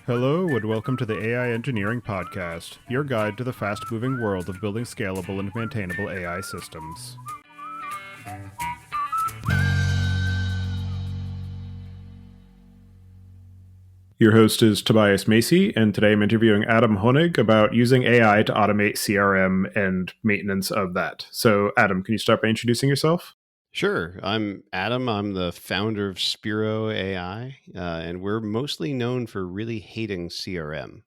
Hello and welcome to the AI Engineering Podcast, your guide to the fast-moving world of building scalable and maintainable AI systems. Your host is Tobias Macey, and today I'm interviewing Adam Honig about using AI to automate CRM and maintenance of that. So, Adam, can you start by introducing yourself? Sure. I'm Adam. I'm the founder of Spiro AI, and we're mostly known for really hating CRM.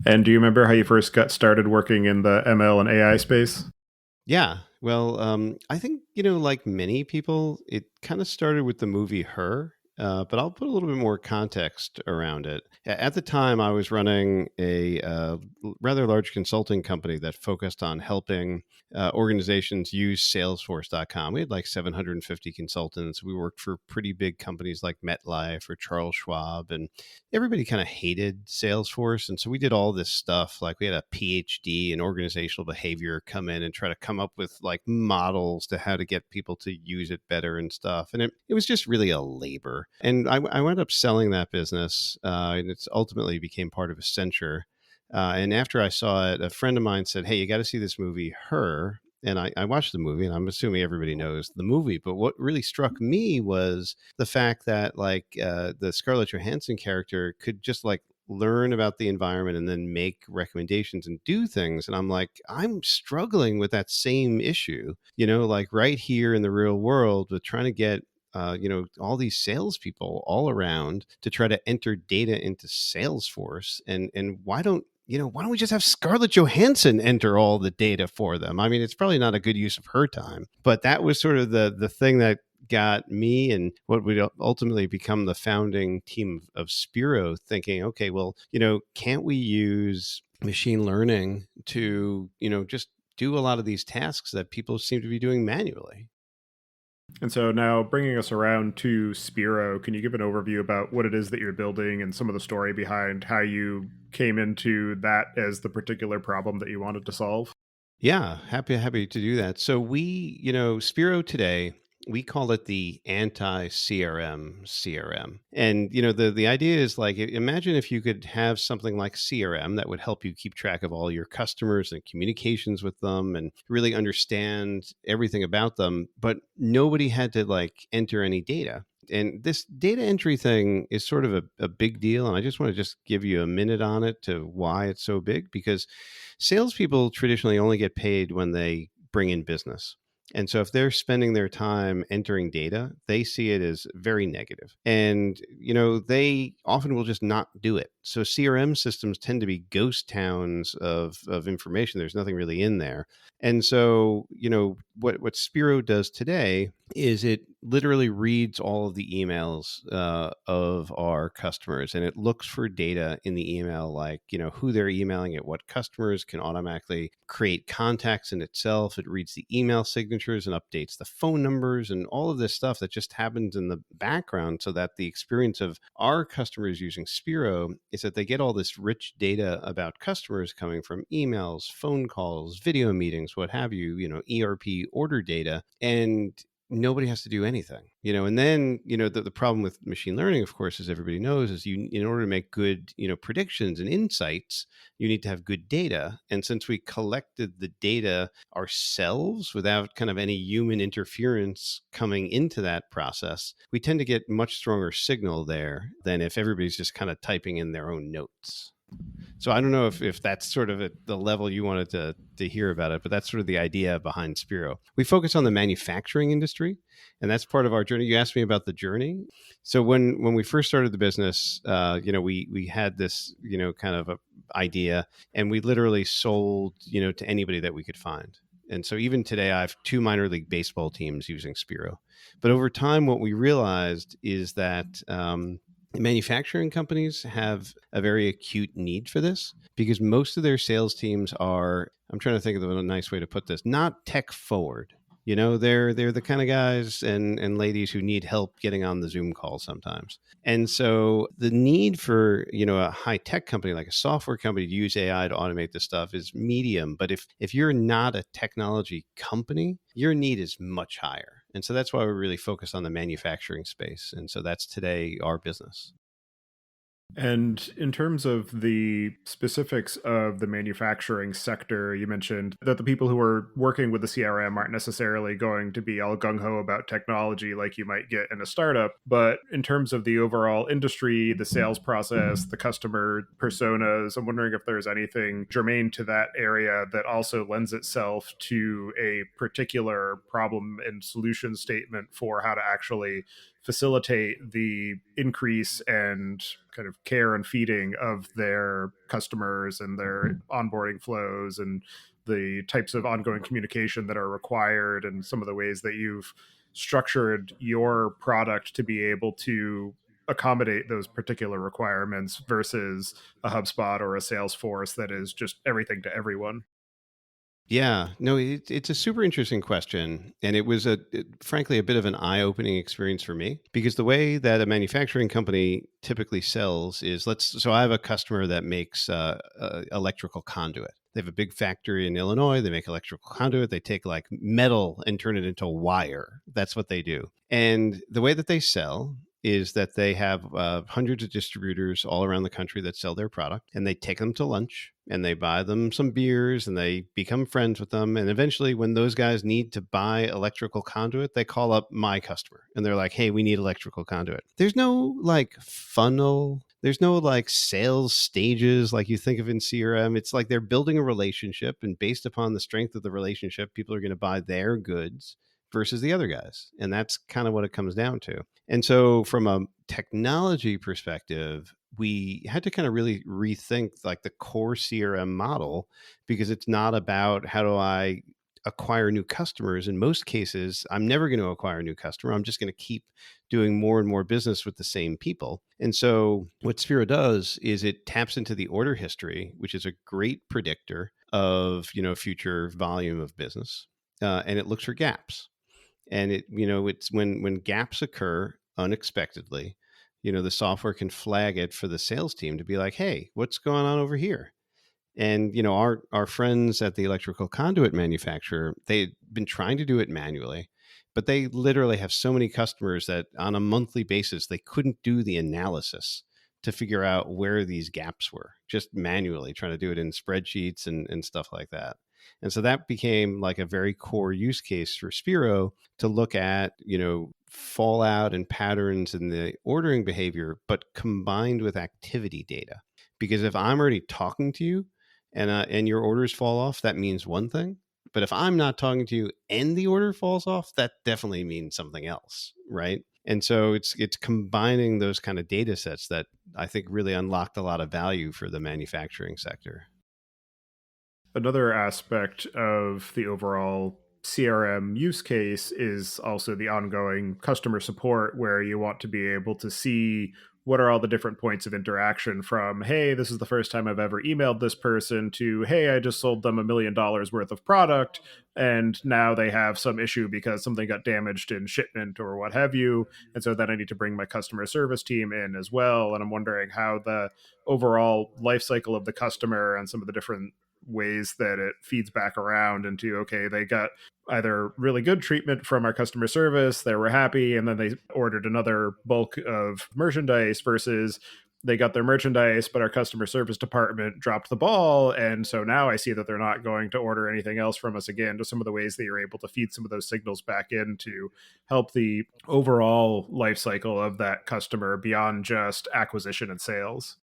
And do you remember how you first got started working in the ML and AI space? Yeah. Well, I think, like many people, it kind of started with the movie Her, but I'll put a little bit more context around it. At the time, I was running a rather large consulting company that focused on helping organizations use Salesforce.com. We had like 750 consultants. We worked for pretty big companies like MetLife or Charles Schwab, and everybody kind of hated Salesforce. And so we did all this stuff. Like we had a PhD in organizational behavior come in and try to come up with like models to how to get people to use it better and stuff. And it was just really a labor. And I wound up selling that business, and it's ultimately became part of Accenture. And after I saw it, a friend of mine said, "Hey, you got to see this movie, Her." And I watched the movie, and I'm assuming everybody knows the movie. But what really struck me was the fact that, like, the Scarlett Johansson character could just like learn about the environment and then make recommendations and do things. And I'm like, I'm struggling with that same issue, like right here in the real world with trying to get all these salespeople all around to try to enter data into Salesforce. And why don't we just have Scarlett Johansson enter all the data for them? I mean, it's probably not a good use of her time, but that was sort of the thing that got me and what would ultimately become the founding team of Spiro thinking, okay, well, can't we use machine learning to, just do a lot of these tasks that people seem to be doing manually? And so now bringing us around to Spiro, can you give an overview about what it is that you're building and some of the story behind how you came into that as the particular problem that you wanted to solve? Yeah, happy to do that. So Spiro today, we call it the anti-CRM CRM. And the idea is like imagine if you could have something like CRM that would help you keep track of all your customers and communications with them and really understand everything about them, but nobody had to like enter any data. And this data entry thing is sort of a big deal. And I just want to just give you a minute on it to why it's so big, because salespeople traditionally only get paid when they bring in business. And so if they're spending their time entering data, they see it as very negative. And, they often will just not do it. So CRM systems tend to be ghost towns of information. There's nothing really in there. And so, what Spiro does today is it literally reads all of the emails of our customers, and it looks for data in the email, like, who they're emailing at, what customers, can automatically create contacts in itself. It reads the email signatures and updates the phone numbers and all of this stuff that just happens in the background, so that the experience of our customers using Spiro is that they get all this rich data about customers coming from emails, phone calls, video meetings, what have you, ERP order data, and nobody has to do anything, and then, the problem with machine learning, of course, as everybody knows, is in order to make good, predictions and insights, you need to have good data. And since we collected the data ourselves without kind of any human interference coming into that process, we tend to get much stronger signal there than if everybody's just kind of typing in their own notes. So I don't know if that's sort of at the level you wanted to hear about it, but that's sort of the idea behind Spiro. We focus on the manufacturing industry, and that's part of our journey. You asked me about the journey. So when we first started the business, we had this, kind of a idea, and we literally sold, to anybody that we could find. And so even today, I have 2 minor league baseball teams using Spiro. But over time, what we realized is that manufacturing companies have a very acute need for this, because most of their sales teams are, I'm trying to think of a nice way to put this, not tech forward. They're the kind of guys and ladies who need help getting on the Zoom call sometimes. And so the need for, a high tech company like a software company to use AI to automate this stuff is medium. But if you're not a technology company, your need is much higher. And so that's why we really focus on the manufacturing space. And so that's today our business. And in terms of the specifics of the manufacturing sector, you mentioned that the people who are working with the CRM aren't necessarily going to be all gung ho about technology like you might get in a startup. But in terms of the overall industry, the sales process, the customer personas, I'm wondering if there's anything germane to that area that also lends itself to a particular problem and solution statement for how to actually facilitate the increase and kind of care and feeding of their customers and their onboarding flows and the types of ongoing communication that are required and some of the ways that you've structured your product to be able to accommodate those particular requirements versus a HubSpot or a Salesforce that is just everything to everyone. Yeah, no, it's a super interesting question. And it was, frankly, a bit of an eye opening experience for me because the way that a manufacturing company typically sells is so I have a customer that makes electrical conduit. They have a big factory in Illinois. They make electrical conduit. They take like metal and turn it into wire. That's what they do. And the way that they sell is that they have hundreds of distributors all around the country that sell their product, and they take them to lunch and they buy them some beers and they become friends with them. And eventually, when those guys need to buy electrical conduit, they call up my customer and they're like, hey, we need electrical conduit. There's no like funnel. There's no like sales stages like you think of in CRM. It's like they're building a relationship, and based upon the strength of the relationship, people are going to buy their goods versus the other guys. And that's kind of what it comes down to. And so from a technology perspective, we had to kind of really rethink like the core CRM model, because it's not about how do I acquire new customers. In most cases, I'm never going to acquire a new customer. I'm just going to keep doing more and more business with the same people. And so what Spiro does is it taps into the order history, which is a great predictor of, future volume of business. And it looks for gaps. And it's when gaps occur unexpectedly, the software can flag it for the sales team to be like, hey, what's going on over here? And our friends at the electrical conduit manufacturer, they've been trying to do it manually, but they literally have so many customers that on a monthly basis they couldn't do the analysis to figure out where these gaps were, just manually trying to do it in spreadsheets and stuff like that. And so that became like a very core use case for Spiro to look at, fallout and patterns in the ordering behavior, but combined with activity data. Because if I'm already talking to you and your orders fall off, that means one thing. But if I'm not talking to you and the order falls off, that definitely means something else, right? And so it's combining those kind of data sets that I think really unlocked a lot of value for the manufacturing sector. Another aspect of the overall CRM use case is also the ongoing customer support, where you want to be able to see what are all the different points of interaction from, hey, this is the first time I've ever emailed this person, to, hey, I just sold them $1 million worth of product and now they have some issue because something got damaged in shipment or what have you. And so then I need to bring my customer service team in as well. And I'm wondering how the overall life cycle of the customer and some of the different ways that it feeds back around into, okay, they got either really good treatment from our customer service, they were happy, and then they ordered another bulk of merchandise, versus they got their merchandise, but our customer service department dropped the ball. And so now I see that they're not going to order anything else from us again. Just some of the ways that you're able to feed some of those signals back in to help the overall life cycle of that customer beyond just acquisition and sales.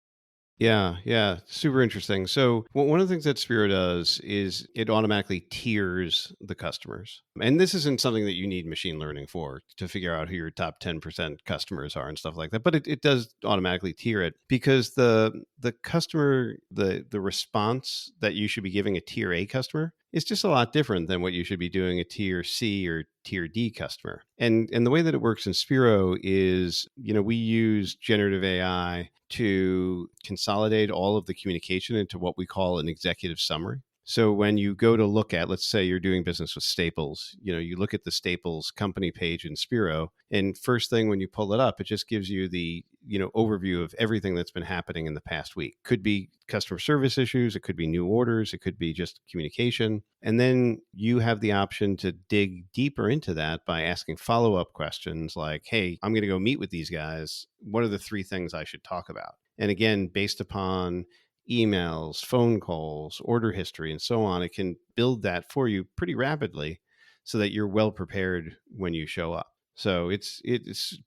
Yeah, super interesting. So one of the things that Spiro does is it automatically tiers the customers. And this isn't something that you need machine learning for to figure out who your top 10% customers are and stuff like that. But it does automatically tier it, because the customer, the response that you should be giving a tier A customer is just a lot different than what you should be doing a tier C or tier D customer. And the way that it works in Spiro is, we use generative AI to consolidate all of the communication into what we call an executive summary. So when you go to look at, let's say you're doing business with Staples, you look at the Staples company page in Spiro, and first thing when you pull it up, it just gives you the overview of everything that's been happening in the past week. Could be customer service issues, it could be new orders, it could be just communication. And then you have the option to dig deeper into that by asking follow-up questions like, hey, I'm going to go meet with these guys. What are the 3 things I should talk about? And again, based upon emails, phone calls, order history, and so on, it can build that for you pretty rapidly so that you're well prepared when you show up. So it's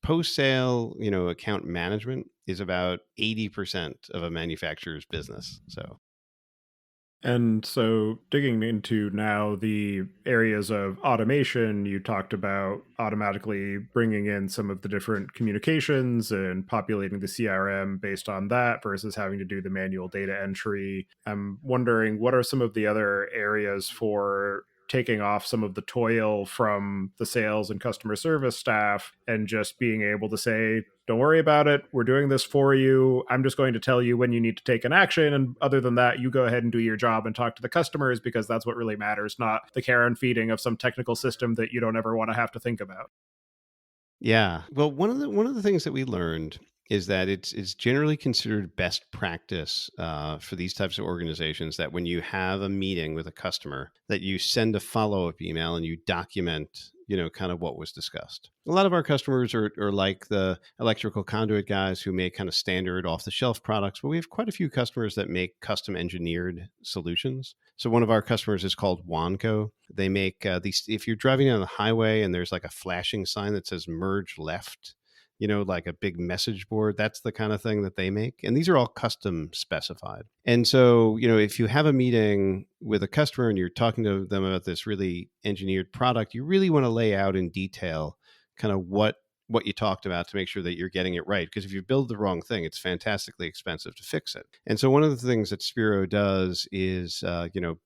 post sale, account management is about 80% of a manufacturer's business. And so, digging into now the areas of automation, you talked about automatically bringing in some of the different communications and populating the CRM based on that versus having to do the manual data entry. I'm wondering, what are some of the other areas for taking off some of the toil from the sales and customer service staff and just being able to say, don't worry about it. We're doing this for you. I'm just going to tell you when you need to take an action. And other than that, you go ahead and do your job and talk to the customers, because that's what really matters, not the care and feeding of some technical system that you don't ever want to have to think about. Yeah. Well, one of the things that we learned is that it's generally considered best practice for these types of organizations that when you have a meeting with a customer, that you send a follow-up email and you document, kind of what was discussed. A lot of our customers are like the electrical conduit guys who make kind of standard off-the-shelf products, but we have quite a few customers that make custom engineered solutions. So one of our customers is called Wanco. They make these, if you're driving down the highway and there's like a flashing sign that says merge left, like a big message board, that's the kind of thing that they make. And these are all custom specified. And so, if you have a meeting with a customer and you're talking to them about this really engineered product, you really want to lay out in detail kind of what you talked about to make sure that you're getting it right. Because if you build the wrong thing, it's fantastically expensive to fix it. And so one of the things that Spiro does is,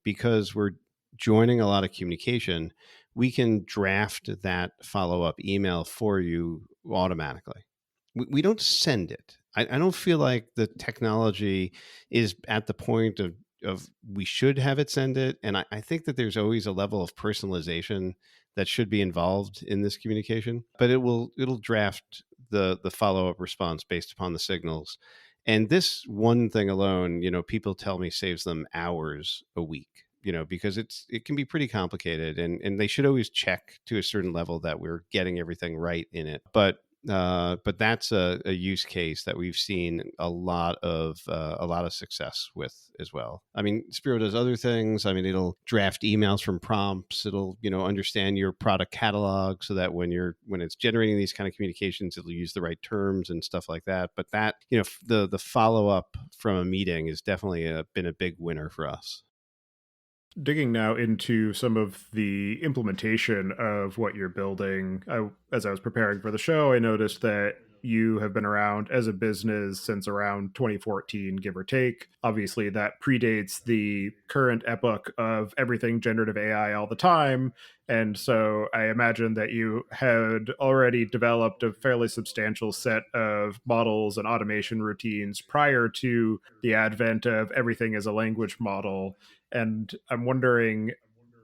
because we're joining a lot of communication, we can draft that follow-up email for you automatically. We don't send it. I don't feel like the technology is at the point of we should have it send it. And I think that there's always a level of personalization that should be involved in this communication, but it'll draft the follow-up response based upon the signals. And this one thing alone, people tell me saves them hours a week, because it can be pretty complicated, and they should always check to a certain level that we're getting everything right in it. But that's a use case that we've seen a lot of success with as well. I mean, Spiro does other things. I mean, it'll draft emails from prompts. It'll understand your product catalog so that when it's generating these kind of communications, it'll use the right terms and stuff like that. But that the follow up from a meeting is definitely been a big winner for us. Digging now into some of the implementation of what you're building, as I was preparing for the show, I noticed that you have been around as a business since around 2014, give or take. Obviously, that predates the current epoch of everything generative AI all the time. And so I imagine that you had already developed a fairly substantial set of models and automation routines prior to the advent of everything as a language model. And I'm wondering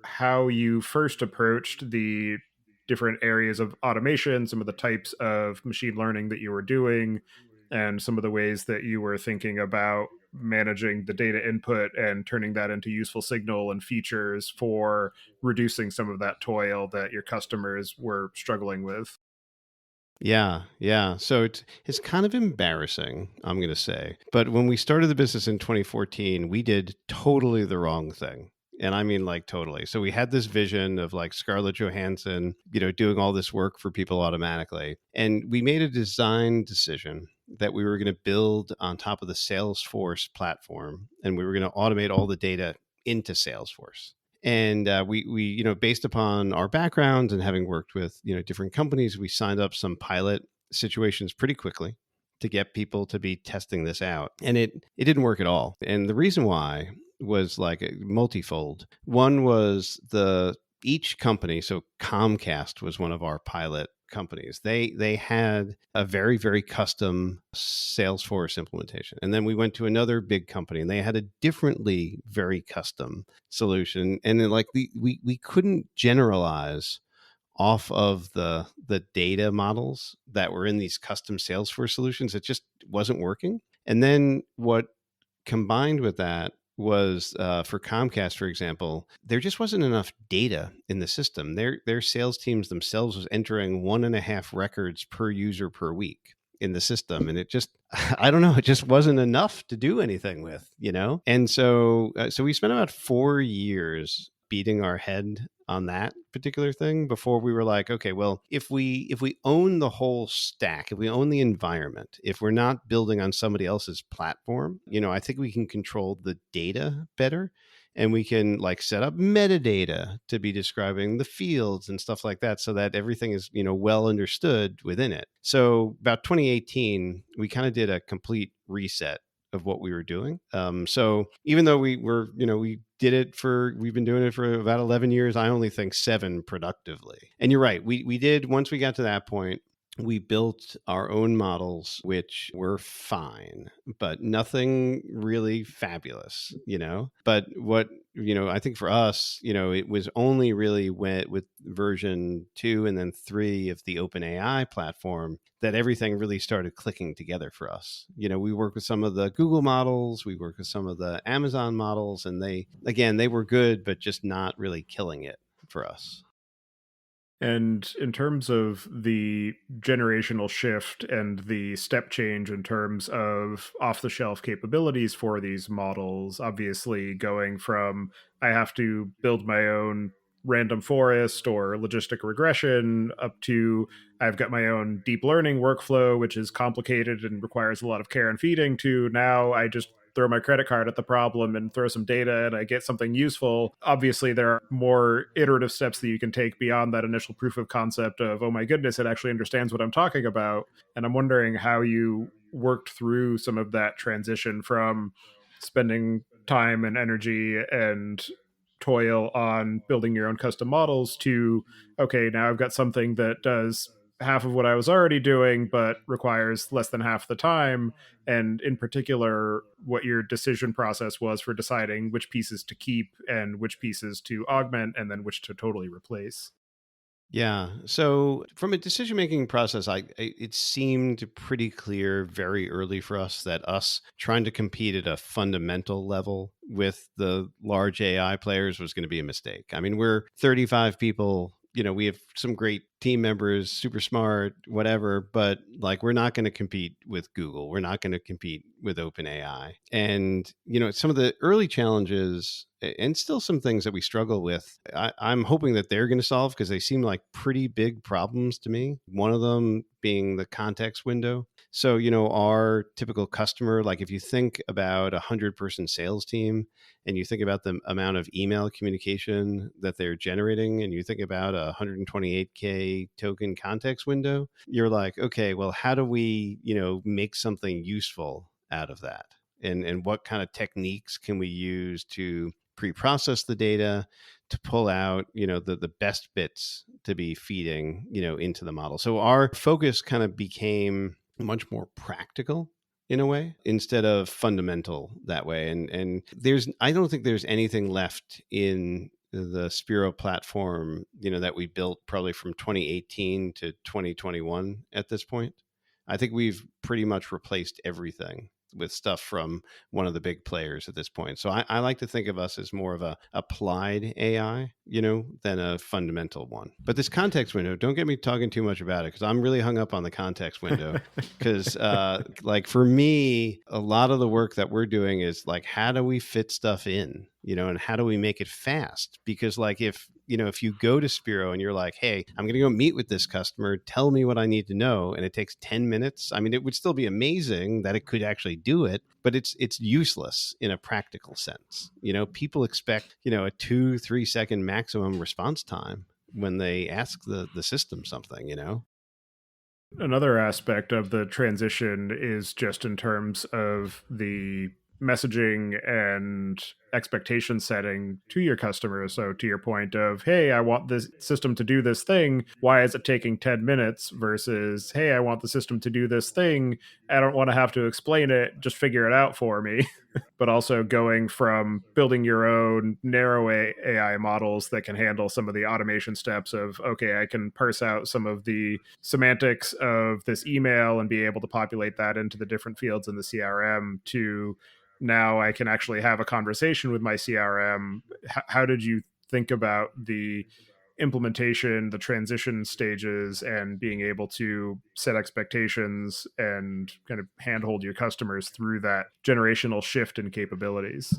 how you first approached the different areas of automation, some of the types of machine learning that you were doing, and some of the ways that you were thinking about managing the data input and turning that into useful signal and features for reducing some of that toil that your customers were struggling with. Yeah, yeah. So it's kind of embarrassing, I'm going to say. But when we started the business in 2014, we did totally the wrong thing. And I mean, like, totally. So we had this vision of like Scarlett Johansson, doing all this work for people automatically. And we made a design decision that we were going to build on top of the Salesforce platform, and we were going to automate all the data into Salesforce. And we based upon our background and having worked with different companies, we signed up some pilot situations pretty quickly to get people to be testing this out, and it didn't work at all. And the reason why was like multifold. One was each company. So Comcast was one of our pilot companies. They had a very, very custom Salesforce implementation. And then we went to another big company and they had a differently very custom solution. And then we couldn't generalize off of the data models that were in these custom Salesforce solutions. It just wasn't working. And then what combined with that was for Comcast, for example, there just wasn't enough data in the system. Their sales teams themselves was entering 1.5 records per user per week in the system, and it just I don't know, it just wasn't enough to do anything with, And so we spent about 4 years beating our head on that particular thing before we were like, okay, well, if we own the whole stack, if we own the environment, if we're not building on somebody else's platform, I think we can control the data better, and we can like set up metadata to be describing the fields and stuff like that, so that everything is well understood within it. So about 2018 we kind of did a complete reset of what we were doing. So even though we've been doing it for about 11 years, I only think 7 productively. And you're right. We did, once we got to that point, we built our own models, which were fine, but nothing really fabulous, But what, I think for us, it was only really with version 2 and then 3 of the OpenAI platform that everything really started clicking together for us. We work with some of the Google models, we work with some of the Amazon models, and they were good, but just not really killing it for us. And in terms of the generational shift and the step change in terms of off the shelf capabilities for these models, obviously going from I have to build my own random forest or logistic regression up to I've got my own deep learning workflow, which is complicated and requires a lot of care and feeding, to now I just throw my credit card at the problem and throw some data and I get something useful. Obviously, there are more iterative steps that you can take beyond that initial proof of concept of, oh my goodness, it actually understands what I'm talking about. And I'm wondering how you worked through some of that transition from spending time and energy and toil on building your own custom models to, okay, now I've got something that does half of what I was already doing, but requires less than half the time. And in particular, what your decision process was for deciding which pieces to keep and which pieces to augment and then which to totally replace. Yeah. So from a decision-making process, it seemed pretty clear very early for us that us trying to compete at a fundamental level with the large AI players was going to be a mistake. I mean, we're 35 people. We have some great team members, super smart, whatever, but like we're not going to compete with Google. We're not going to compete with OpenAI. And, some of the early challenges and still some things that we struggle with, I'm hoping that they're going to solve, because they seem like pretty big problems to me. One of them being the context window. So, our typical customer, like if you think about 100-person sales team and you think about the amount of email communication that they're generating, and you think about a 128K token context window, you're like, okay, well, how do we, make something useful out of that? And what kind of techniques can we use to pre-process the data to pull out, the best bits to be feeding, into the model. So our focus kind of became much more practical in a way instead of fundamental that way. And I don't think there's anything left in the Spiro platform, that we built probably from 2018 to 2021 at this point. I think we've pretty much replaced everything with stuff from one of the big players at this point. So I like to think of us as more of a applied AI, than a fundamental one. But this context window, don't get me talking too much about it, because I'm really hung up on the context window. Because like for me, a lot of the work that we're doing is like, how do we fit stuff in, and how do we make it fast? Because like if you go to Spiro and you're like, hey, I'm going to go meet with this customer, tell me what I need to know, and it takes 10 minutes. I mean, it would still be amazing that it could actually do it, but it's useless in a practical sense. People expect, a 2-3 second maximum response time when they ask the system something, Another aspect of the transition is just in terms of the messaging and expectation setting to your customers. So to your point of, hey, I want this system to do this thing. Why is it taking 10 minutes versus, hey, I want the system to do this thing. I don't want to have to explain it. Just figure it out for me. But also going from building your own narrow AI models that can handle some of the automation steps of, okay, I can parse out some of the semantics of this email and be able to populate that into the different fields in the CRM, to now I can actually have a conversation with my CRM. How did you think about the implementation, the transition stages, and being able to set expectations and kind of handhold your customers through that generational shift in capabilities?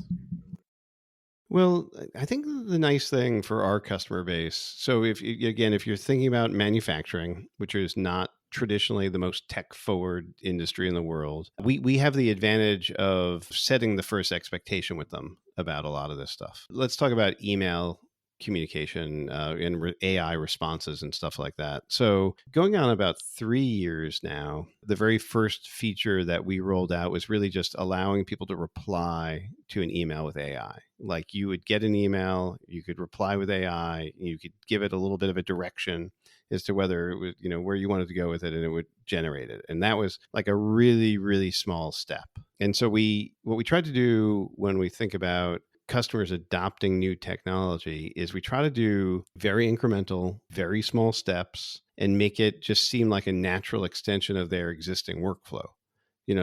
Well, I think the nice thing for our customer base, so if you're thinking about manufacturing, which is not traditionally the most tech forward industry in the world, we have the advantage of setting the first expectation with them about a lot of this stuff. Let's talk about email communication and AI responses and stuff like that. So, going on about 3 years now, the very first feature that we rolled out was really just allowing people to reply to an email with AI. Like, you would get an email, you could reply with AI, you could give it a little bit of a direction as to whether it was, where you wanted to go with it, and it would generate it. And that was like a really, really small step. And so what we tried to do when we think about customers adopting new technology is we try to do very incremental, very small steps and make it just seem like a natural extension of their existing workflow.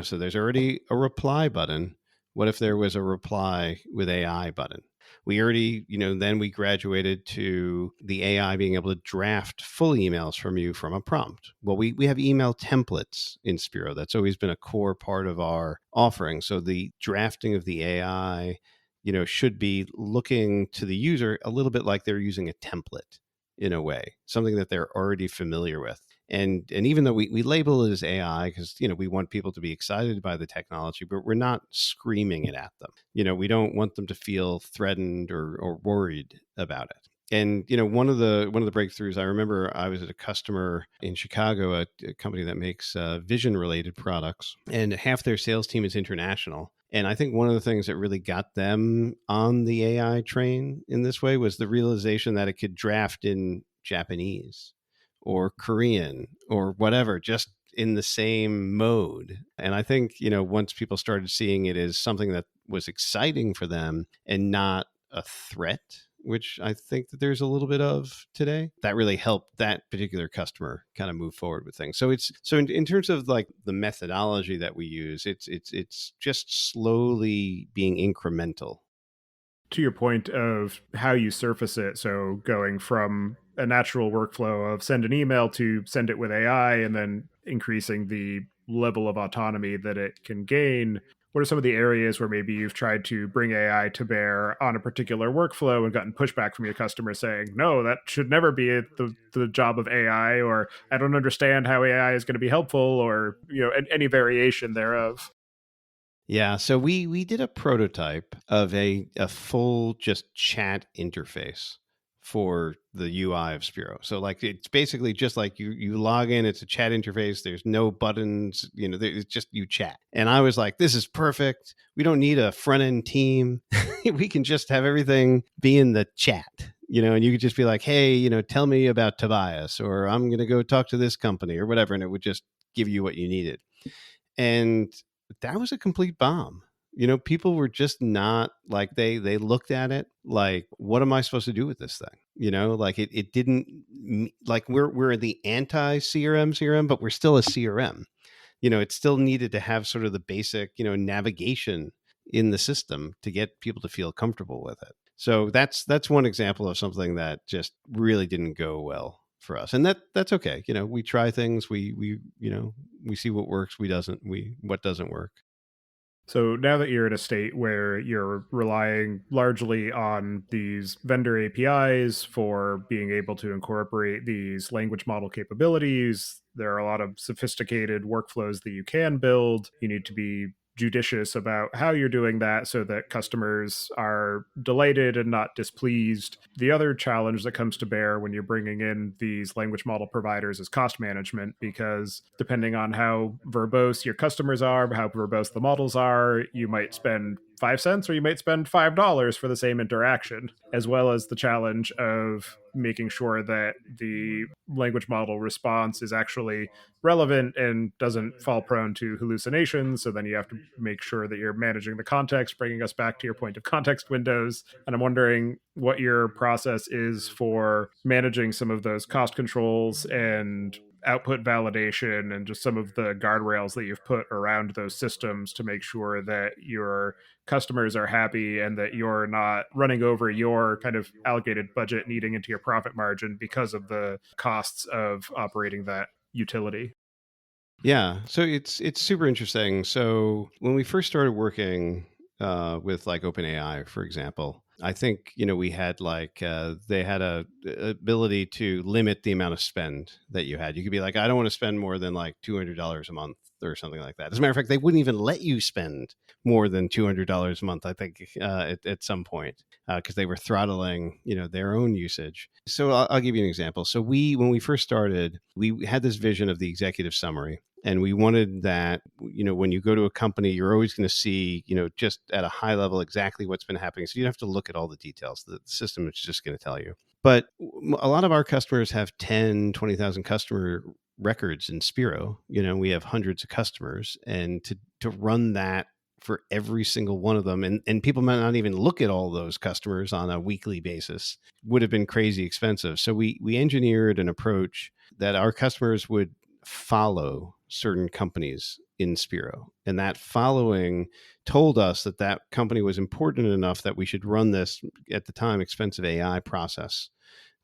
So there's already a reply button. What if there was a reply with AI button? We already, then we graduated to the AI being able to draft full emails from you from a prompt. Well, we have email templates in Spiro. That's always been a core part of our offering. So the drafting of the AI should be looking to the user a little bit like they're using a template in a way, something that they're already familiar with. And even though we label it as AI because, we want people to be excited by the technology, but we're not screaming it at them. We don't want them to feel threatened or worried about it. And one of the breakthroughs, I remember I was at a customer in Chicago, a company that makes vision related products, and half their sales team is international. And I think one of the things that really got them on the AI train in this way was the realization that it could draft in Japanese or Korean or whatever, just in the same mode. And I think, once people started seeing it as something that was exciting for them and not a threat, which I think that there's a little bit of today, that really helped that particular customer kind of move forward with things. So in terms of like the methodology that we use, it's just slowly being incremental. To your point of how you surface it, so going from a natural workflow of send an email to send it with AI, and then increasing the level of autonomy that it can gain, what are some of the areas where maybe you've tried to bring AI to bear on a particular workflow and gotten pushback from your customers saying, no, that should never be the job of AI, or I don't understand how AI is going to be helpful, or any variation thereof? Yeah, so we did a prototype of a full just chat interface for the UI of Spiro. So like it's basically just like you log in, it's a chat interface. There's no buttons, it's just you chat. And I was like, this is perfect. We don't need a front end team. We can just have everything be in the chat. And you could just be like, hey, tell me about Tobias, or I'm going to go talk to this company or whatever. And it would just give you what you needed. And that was a complete bomb. People were just not like, they looked at it like, what am I supposed to do with this thing? Like it didn't, like we're the anti-CRM, but we're still a CRM. It still needed to have sort of the basic, navigation in the system to get people to feel comfortable with it. So that's one example of something that just really didn't go well for us, and that's okay. We try things, we see what works, what doesn't work. So now that you're in a state where you're relying largely on these vendor APIs for being able to incorporate these language model capabilities, there are a lot of sophisticated workflows that you can build. You need to be judicious about how you're doing that so that customers are delighted and not displeased. The other challenge that comes to bear when you're bringing in these language model providers is cost management, because depending on how verbose your customers are, how verbose the models are, you might spend 5 cents, or you might spend $5 for the same interaction, as well as the challenge of making sure that the language model response is actually relevant and doesn't fall prone to hallucinations. So then you have to make sure that you're managing the context, bringing us back to your point of context windows. And I'm wondering what your process is for managing some of those cost controls and output validation, and just some of the guardrails that you've put around those systems to make sure that your customers are happy and that you're not running over your kind of allocated budget and eating into your profit margin because of the costs of operating that utility. Yeah, so it's super interesting. So when we first started working with like OpenAI, for example, I think we had like they had a ability to limit the amount of spend that you had. You could be like, I don't want to spend more than like $200 a month or something like that. As a matter of fact, they wouldn't even let you spend more than $200 a month. I think at some point because they were throttling their own usage. So I'll give you an example. So when we first started, we had this vision of the executive summary. And we wanted that, when you go to a company, you're always going to see, just at a high level, exactly what's been happening. So you don't have to look at all the details. The system is just going to tell you. But a lot of our customers have 10, 20,000 customer records in Spiro. We have hundreds of customers. And to run that for every single one of them, and people might not even look at all those customers on a weekly basis, would have been crazy expensive. So we engineered an approach that our customers would follow certain companies in Spiro. And that following told us that that company was important enough that we should run this, at the time, expensive AI process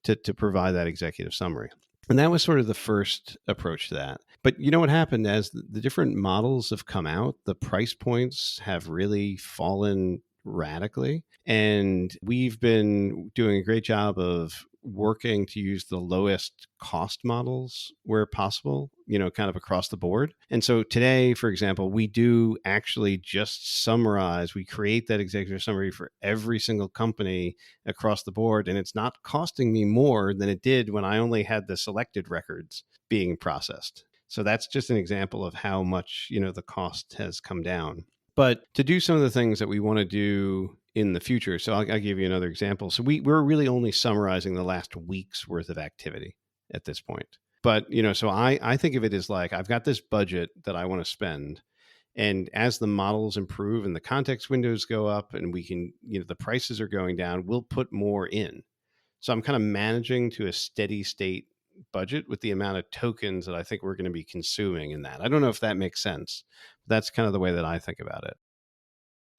to provide that executive summary. And that was sort of the first approach to that. But what happened as the different models have come out, the price points have really fallen radically. And we've been doing a great job of working to use the lowest cost models where possible, kind of across the board. And so today, for example, we do actually just summarize, we create that executive summary for every single company across the board. And it's not costing me more than it did when I only had the selected records being processed. So that's just an example of how much, the cost has come down. But to do some of the things that we want to do in the future, so I'll give you another example. So we're really only summarizing the last week's worth of activity at this point. But, so I think of it as like, I've got this budget that I want to spend. And as the models improve and the context windows go up and we can, the prices are going down, we'll put more in. So I'm kind of managing to a steady state budget with the amount of tokens that I think we're going to be consuming in that. I don't know if that makes sense. That's kind of the way that I think about it.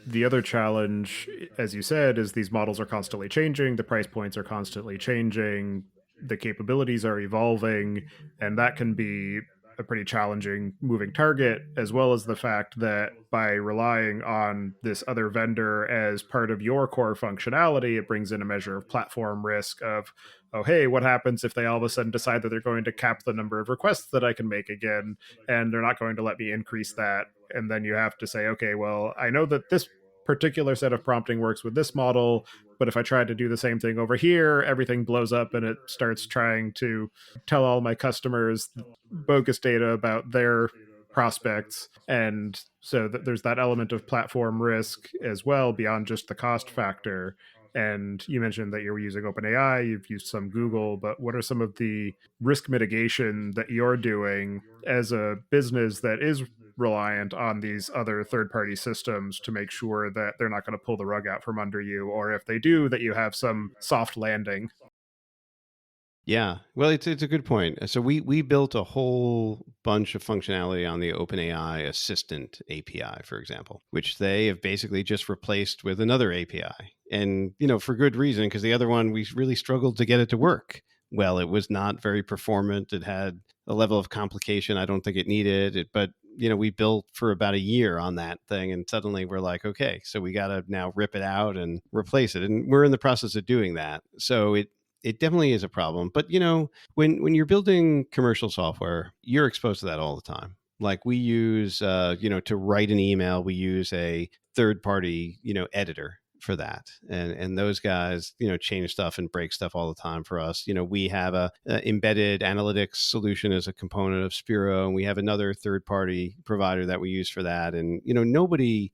The other challenge, as you said, is these models are constantly changing, the price points are constantly changing, the capabilities are evolving, and that can be a pretty challenging moving target, as well as the fact that by relying on this other vendor as part of your core functionality, it brings in a measure of platform risk of, oh, hey, what happens if they all of a sudden decide that they're going to cap the number of requests that I can make again, and they're not going to let me increase that. And then you have to say, okay, well, I know that this particular set of prompting works with this model, but if I try to do the same thing over here, everything blows up and it starts trying to tell all my customers bogus data about their prospects. And so there's that element of platform risk as well, beyond just the cost factor. And you mentioned that you're using OpenAI, you've used some Google, but what are some of the risk mitigation that you're doing as a business that is reliant on these other third-party systems to make sure that they're not going to pull the rug out from under you, or if they do, that you have some soft landing? Yeah, well, it's a good point. So we built a whole bunch of functionality on the OpenAI Assistant API, for example, which they have basically just replaced with another API, and for good reason, because the other one we really struggled to get it to work. Well, it was not very performant. It had a level of complication I don't think it needed. But we built for about a year on that thing, and suddenly we're like, okay, so we got to now rip it out and replace it, and we're in the process of doing that. So it definitely is a problem. But when you're building commercial software, you're exposed to that all the time. Like we use, to write an email, we use a third party, editor for that, and those guys change stuff and break stuff all the time for us. We have a embedded analytics solution as a component of Spiro, and we have another third party provider that we use for that. And nobody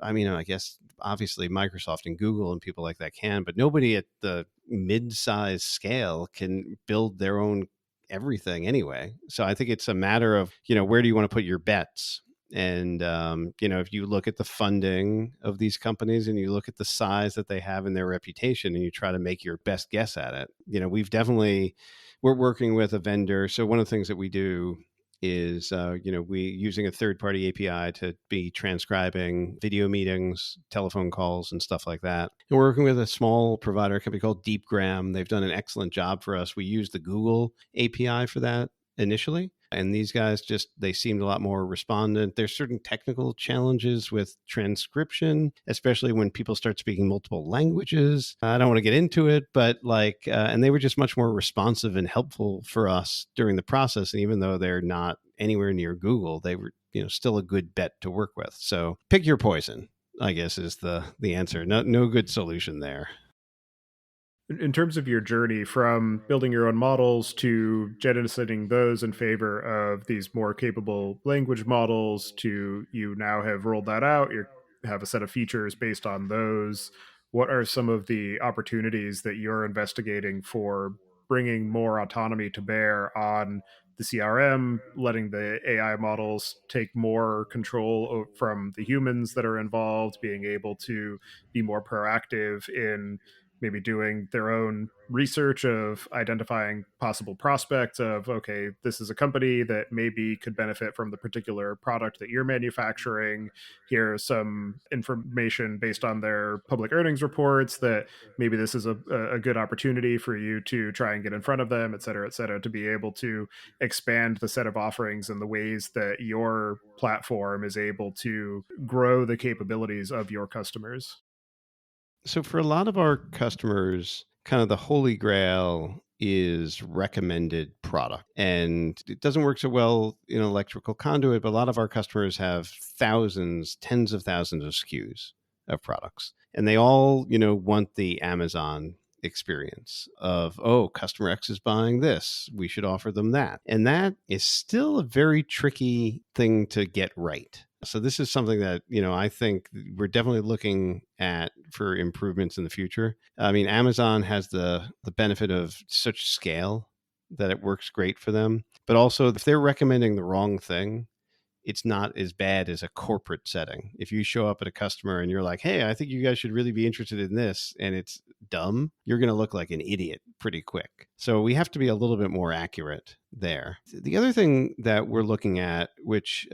I mean, I guess obviously Microsoft and Google and people like that can, but nobody at the mid-size scale can build their own everything anyway. So I think it's a matter of, where do you want to put your bets? And, if you look at the funding of these companies and you look at the size that they have in their reputation and you try to make your best guess at it, we're working with a vendor. So one of the things that we do is we using a third party API to be transcribing video meetings, telephone calls, and stuff like that. And we're working with a small provider, a company called DeepGram. They've done an excellent job for us. We use the Google API for that initially, and these guys they seemed a lot more respondent. There's certain technical challenges with transcription, especially when people start speaking multiple languages. I don't want to get into it, but and they were just much more responsive and helpful for us during the process. And even though they're not anywhere near Google, they were still a good bet to work with. So pick your poison, I guess, is the answer. No good solution there. In terms of your journey from building your own models to jettisoning those in favor of these more capable language models, to you now have rolled that out, you have a set of features based on those, what are some of the opportunities that you're investigating for bringing more autonomy to bear on the CRM, letting the AI models take more control from the humans that are involved, being able to be more proactive in maybe doing their own research of identifying possible prospects of, okay, this is a company that maybe could benefit from the particular product that you're manufacturing. Here's some information based on their public earnings reports that maybe this is a good opportunity for you to try and get in front of them, et cetera, to be able to expand the set of offerings and the ways that your platform is able to grow the capabilities of your customers. So for a lot of our customers, kind of the holy grail is recommended product. And it doesn't work so well in electrical conduit, but a lot of our customers have thousands, tens of thousands of SKUs of products. And they all, want the Amazon experience of, oh, customer X is buying this, we should offer them that. And that is still a very tricky thing to get right. So this is something that, I think we're definitely looking at for improvements in the future. I mean, Amazon has the benefit of such scale that it works great for them. But also, if they're recommending the wrong thing, it's not as bad as a corporate setting. If you show up at a customer and you're like, hey, I think you guys should really be interested in this, and it's dumb, you're going to look like an idiot pretty quick. So we have to be a little bit more accurate there. The other thing that we're looking at, which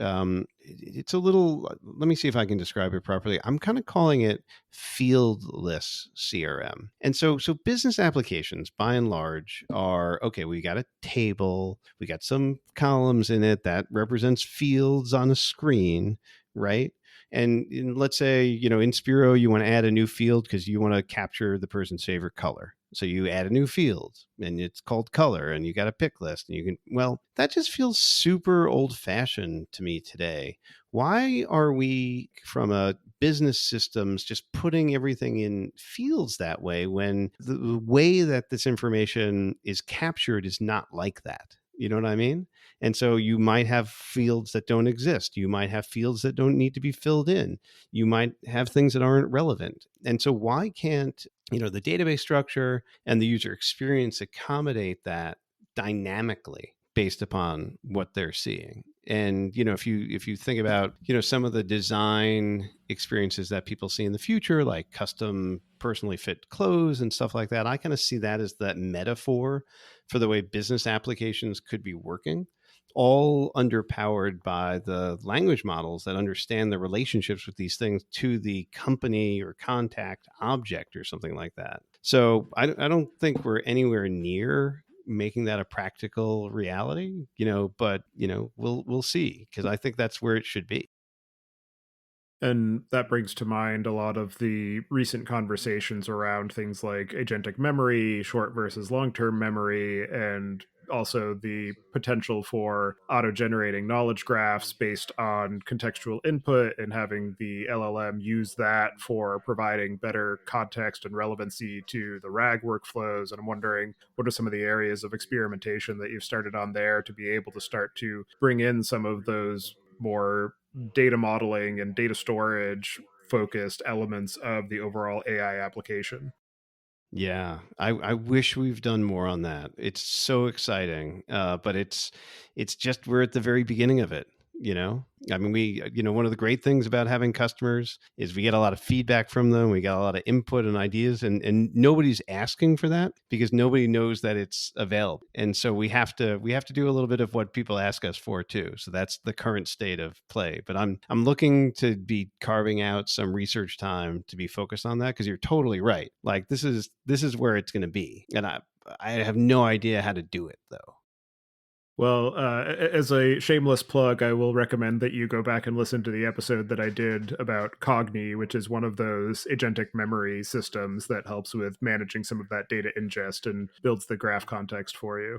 it's a little, let me see if I can describe it properly. I'm kind of calling it fieldless CRM. And so business applications by and large are, okay, we got a table, we got some columns in it that represents fields on a screen, right? And let's say, in Spiro, you want to add a new field because you want to capture the person's favorite color. So you add a new field and it's called color and you got a pick list and that just feels super old fashioned to me today. Why are we from a business systems just putting everything in fields that way when the way that this information is captured is not like that? You know what I mean? And so you might have fields that don't exist. You might have fields that don't need to be filled in. You might have things that aren't relevant. And so why can't, the database structure and the user experience accommodate that dynamically based upon what they're seeing? And if you think about some of the design experiences that people see in the future, like custom personally fit clothes and stuff like that, I kind of see that as that metaphor for the way business applications could be working, all underpowered by the language models that understand the relationships with these things to the company or contact object or something like that. So I don't think we're anywhere near making that a practical reality, but we'll see, because I think that's where it should be. And that brings to mind a lot of the recent conversations around things like agentic memory, short versus long term memory, and also the potential for auto generating knowledge graphs based on contextual input and having the LLM use that for providing better context and relevancy to the RAG workflows. And I'm wondering, what are some of the areas of experimentation that you've started on there to be able to start to bring in some of those more data modeling and data storage focused elements of the overall AI application. Yeah, I wish we've done more on that. It's so exciting, but it's just we're at the very beginning of it. I mean, one of the great things about having customers is we get a lot of feedback from them. We got a lot of input and ideas, and nobody's asking for that because nobody knows that it's available. And so we have to do a little bit of what people ask us for too. So that's the current state of play. But I'm looking to be carving out some research time to be focused on that because you're totally right. Like this is where it's going to be, and I have no idea how to do it though. Well, as a shameless plug, I will recommend that you go back and listen to the episode that I did about Cogni, which is one of those agentic memory systems that helps with managing some of that data ingest and builds the graph context for you.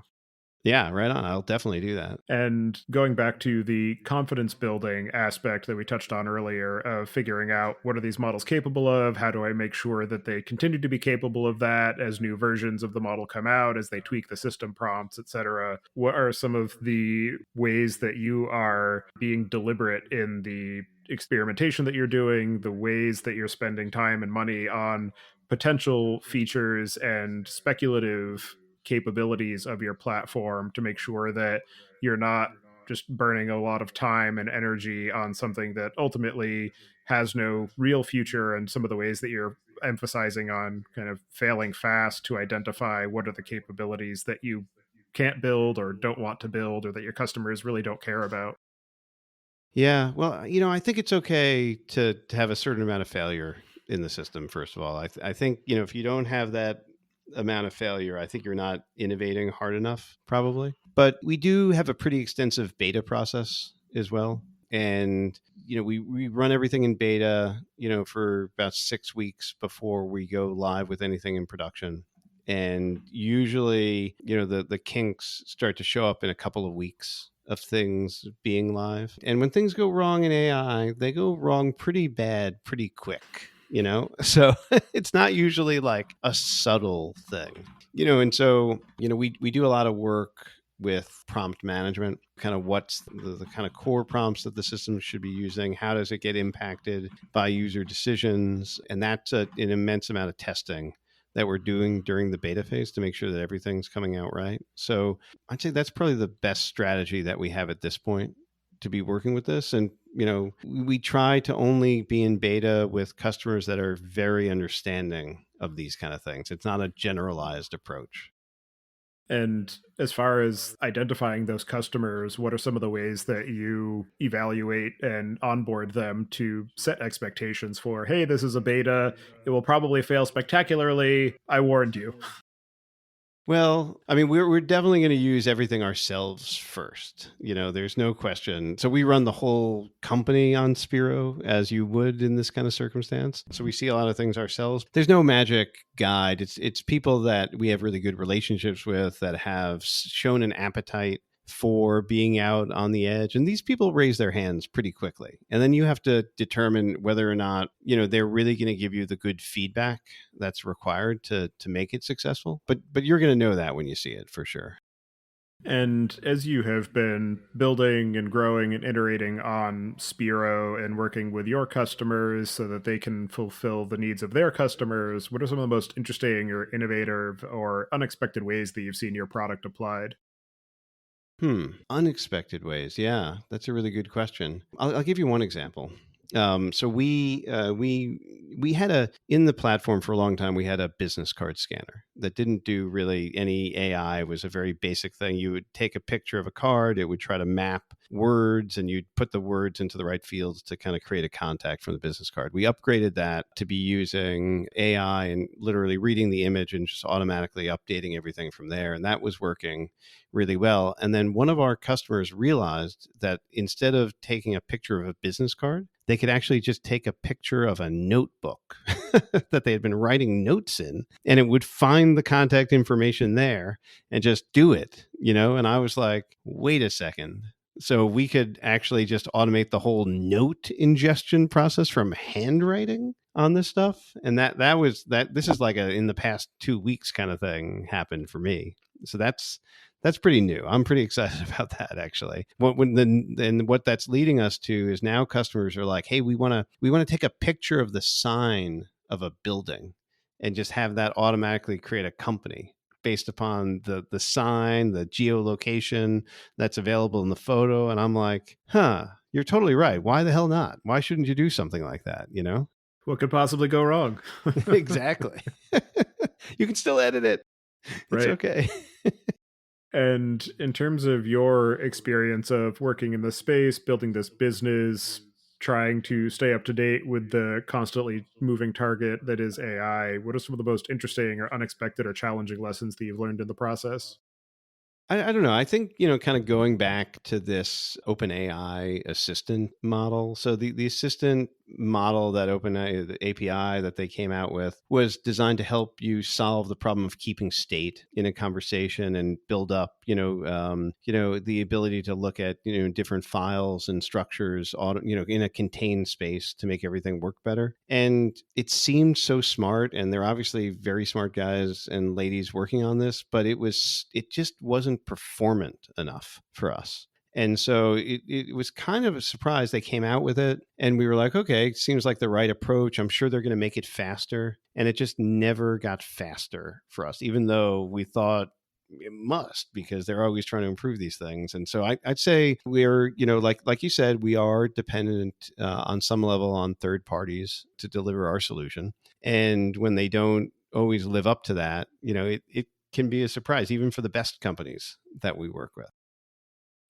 Yeah, right on. I'll definitely do that. And going back to the confidence building aspect that we touched on earlier of figuring out what are these models capable of? How do I make sure that they continue to be capable of that as new versions of the model come out, as they tweak the system prompts, etc.? What are some of the ways that you are being deliberate in the experimentation that you're doing, the ways that you're spending time and money on potential features and speculative capabilities of your platform to make sure that you're not just burning a lot of time and energy on something that ultimately has no real future, and some of the ways that you're emphasizing on kind of failing fast to identify what are the capabilities that you can't build or don't want to build or that your customers really don't care about. Yeah, well, I think it's okay to have a certain amount of failure in the system. First of all, I think if you don't have that amount of failure, I think you're not innovating hard enough, probably. But we do have a pretty extensive beta process as well, and we run everything in beta, for about 6 weeks before we go live with anything in production. And usually, the kinks start to show up in a couple of weeks of things being live. And when things go wrong in AI, they go wrong pretty bad, pretty quick, So it's not usually like a subtle thing, and so, we do a lot of work with prompt management, kind of what's the kind of core prompts that the system should be using, how does it get impacted by user decisions, and that's an immense amount of testing that we're doing during the beta phase to make sure that everything's coming out right. So I'd say that's probably the best strategy that we have at this point to be working with this. And, we try to only be in beta with customers that are very understanding of these kind of things. It's not a generalized approach. And as far as identifying those customers, what are some of the ways that you evaluate and onboard them to set expectations for, hey, this is a beta, it will probably fail spectacularly, I warned you? Well, I mean, we're definitely going to use everything ourselves first. There's no question. So we run the whole company on Spiro, as you would in this kind of circumstance. So we see a lot of things ourselves. There's no magic guide. It's people that we have really good relationships with that have shown an appetite for being out on the edge, and these people raise their hands pretty quickly, and then you have to determine whether or not they're really going to give you the good feedback that's required to make it successful. But you're going to know that when you see it, for sure. And as you have been building and growing and iterating on Spiro and working with your customers so that they can fulfill the needs of their customers, what are some of the most interesting or innovative or unexpected ways that you've seen your product applied? Unexpected ways. Yeah, that's a really good question. I'll give you one example. So we had in the platform for a long time, we had a business card scanner that didn't do really any AI. It was a very basic thing. You would take a picture of a card, it would try to map words, and you'd put the words into the right fields to kind of create a contact from the business card. We upgraded that to be using AI and literally reading the image and just automatically updating everything from there. And that was working really well. And then one of our customers realized that instead of taking a picture of a business card, they could actually just take a picture of a notebook that they had been writing notes in, and it would find the contact information there and just do it, And I was like, wait a second. So we could actually just automate the whole note ingestion process from handwriting on this stuff. And this is like in the past 2 weeks kind of thing happened for me. So that's That's pretty new. I'm pretty excited about that, actually. What that's leading us to is now customers are like, hey, we want to take a picture of the sign of a building and just have that automatically create a company based upon the sign, the geolocation that's available in the photo. And I'm like, you're totally right. Why the hell not? Why shouldn't you do something like that? What could possibly go wrong? Exactly. You can still edit it. It's Right. okay. And in terms of your experience of working in this space, building this business, trying to stay up to date with the constantly moving target that is AI, what are some of the most interesting or unexpected or challenging lessons that you've learned in the process? I don't know. I think, kind of going back to this OpenAI assistant model. So the assistant model that OpenAI, the API that they came out with, was designed to help you solve the problem of keeping state in a conversation and build up, the ability to look at, different files and structures, in a contained space to make everything work better. And it seemed so smart, and they're obviously very smart guys and ladies working on this, but it just wasn't performant enough for us. And so it was kind of a surprise they came out with it. And we were like, okay, it seems like the right approach. I'm sure they're going to make it faster. And it just never got faster for us, even though we thought it must, because they're always trying to improve these things. And so I'd say we're, like you said, we are dependent on some level on third parties to deliver our solution. And when they don't always live up to that, it can be a surprise, even for the best companies that we work with.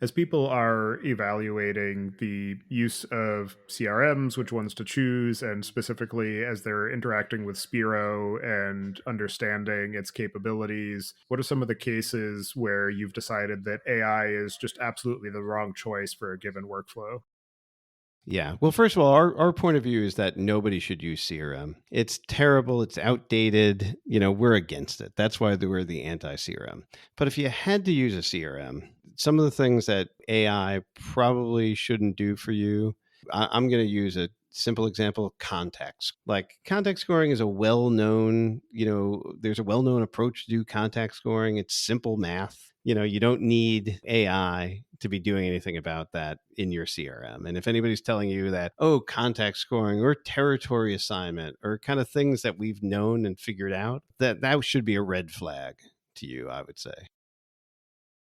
As people are evaluating the use of CRMs, which ones to choose, and specifically as they're interacting with Spiro and understanding its capabilities, what are some of the cases where you've decided that AI is just absolutely the wrong choice for a given workflow? Yeah. Well, first of all, our point of view is that nobody should use CRM. It's terrible. It's outdated. We're against it. That's why we're the anti-CRM. But if you had to use a CRM, some of the things that AI probably shouldn't do for you, I'm going to use a simple example: context. Like, contact scoring is a well-known, there's a well-known approach to do contact scoring. It's simple math. You don't need AI to be doing anything about that in your CRM. And if anybody's telling you that, contact scoring or territory assignment or kind of things that we've known and figured out, that should be a red flag to you, I would say.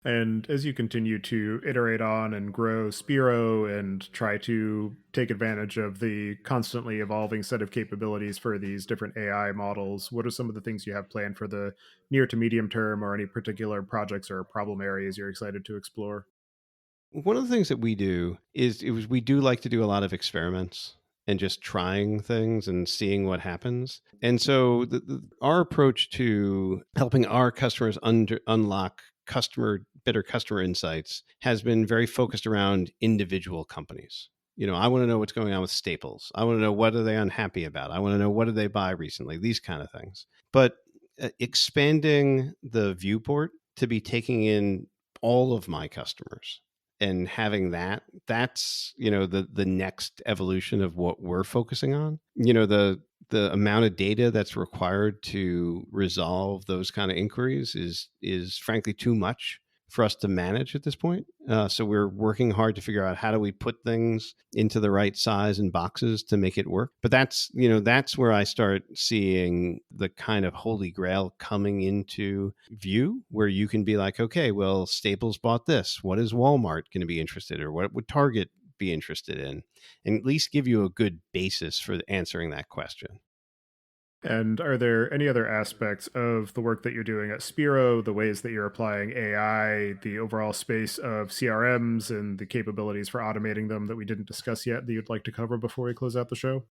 And as you continue to iterate on and grow Spiro and try to take advantage of the constantly evolving set of capabilities for these different AI models, what are some of the things you have planned for the near to medium term, or any particular projects or problem areas you're excited to explore? One of the things that we do is we do like to do a lot of experiments and just trying things and seeing what happens. And so our approach to helping our customers unlock better customer insights has been very focused around individual companies. I want to know what's going on with Staples. I want to know, what are they unhappy about? I want to know, what did they buy recently? These kind of things. But expanding the viewport to be taking in all of my customers and having that's the next evolution of what we're focusing on. The amount of data that's required to resolve those kind of inquiries is frankly too much for us to manage at this point. So we're working hard to figure out, how do we put things into the right size and boxes to make it work. But that's where I start seeing the kind of holy grail coming into view, where you can be like, okay, well, Staples bought this. What is Walmart going to be interested in, or what would Target be interested in? And at least give you a good basis for answering that question. And are there any other aspects of the work that you're doing at Spiro, the ways that you're applying AI, the overall space of CRMs, and the capabilities for automating them that we didn't discuss yet, that you'd like to cover before we close out the show?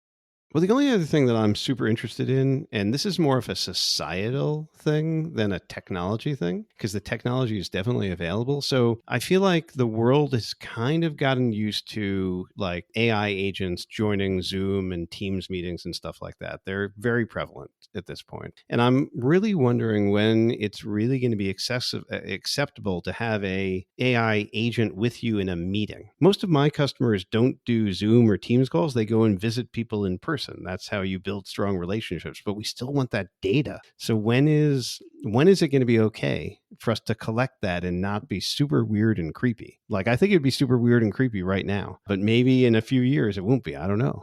Well, the only other thing that I'm super interested in, and this is more of a societal thing than a technology thing, because the technology is definitely available. So I feel like the world has kind of gotten used to like AI agents joining Zoom and Teams meetings and stuff like that. They're very prevalent at this point. And I'm really wondering when it's really going to be acceptable to have a AI agent with you in a meeting. Most of my customers don't do Zoom or Teams calls. They go and visit people in person. person. That's how you build strong relationships. But we still want that data. So when is it going to be okay for us to collect that and not be super weird and creepy? Like, I think it'd be super weird and creepy right now, but maybe in a few years it won't be. I don't know.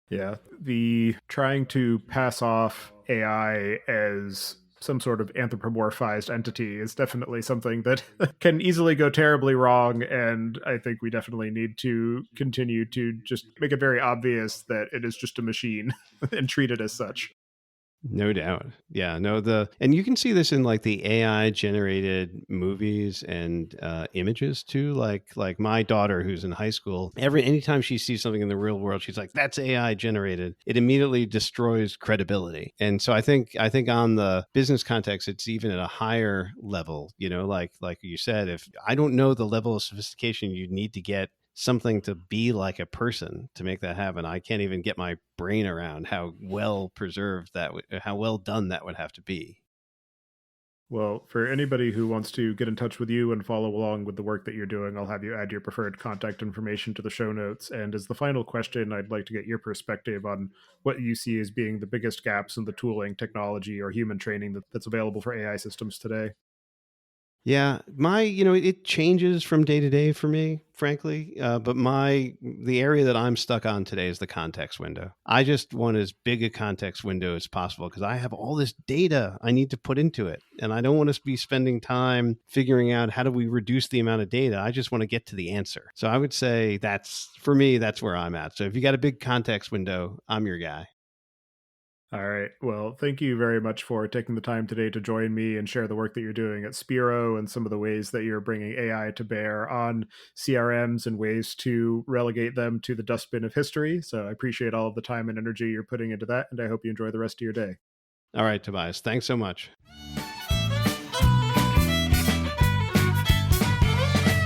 Yeah, the trying to pass off AI as some sort of anthropomorphized entity is definitely something that can easily go terribly wrong. And I think we definitely need to continue to just make it very obvious that it is just a machine and treat it as such. No doubt. Yeah, no, and you can see this in like the AI generated movies and images too. Like my daughter who's in high school, anytime she sees something in the real world, she's like, that's AI generated. It immediately destroys credibility. And so I think on the business context, it's even at a higher level, like you said, if I don't know the level of sophistication you need to get something to be like a person to make that happen, I can't even get my brain around how well preserved how well done that would have to be. Well, for anybody who wants to get in touch with you and follow along with the work that you're doing, I'll have you add your preferred contact information to the show notes. And as the final question, I'd like to get your perspective on what you see as being the biggest gaps in the tooling, technology, or human training that's available for AI systems today. Yeah, it changes from day to day for me, frankly. But the area that I'm stuck on today is the context window. I just want as big a context window as possible because I have all this data I need to put into it. And I don't want to be spending time figuring out how do we reduce the amount of data. I just want to get to the answer. So I would say that's where I'm at. So if you got a big context window, I'm your guy. All right. Well, thank you very much for taking the time today to join me and share the work that you're doing at Spiro and some of the ways that you're bringing AI to bear on CRMs and ways to relegate them to the dustbin of history. So I appreciate all of the time and energy you're putting into that, and I hope you enjoy the rest of your day. All right, Tobias. Thanks so much.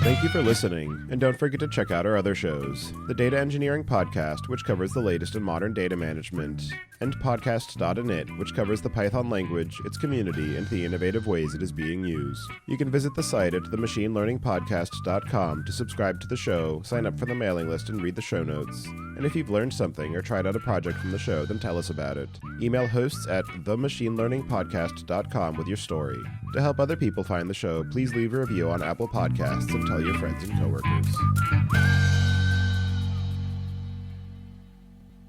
Thank you for listening, and don't forget to check out our other shows, the Data Engineering Podcast, which covers the latest in modern data management, and Podcast.init, which covers the Python language, its community, and the innovative ways it is being used. You can visit the site at themachinelearningpodcast.com to subscribe to the show, sign up for the mailing list, and read the show notes. And if you've learned something or tried out a project from the show, then tell us about it. Email hosts at themachinelearningpodcast.com with your story. To help other people find the show, please leave a review on Apple Podcasts and tell your friends and coworkers.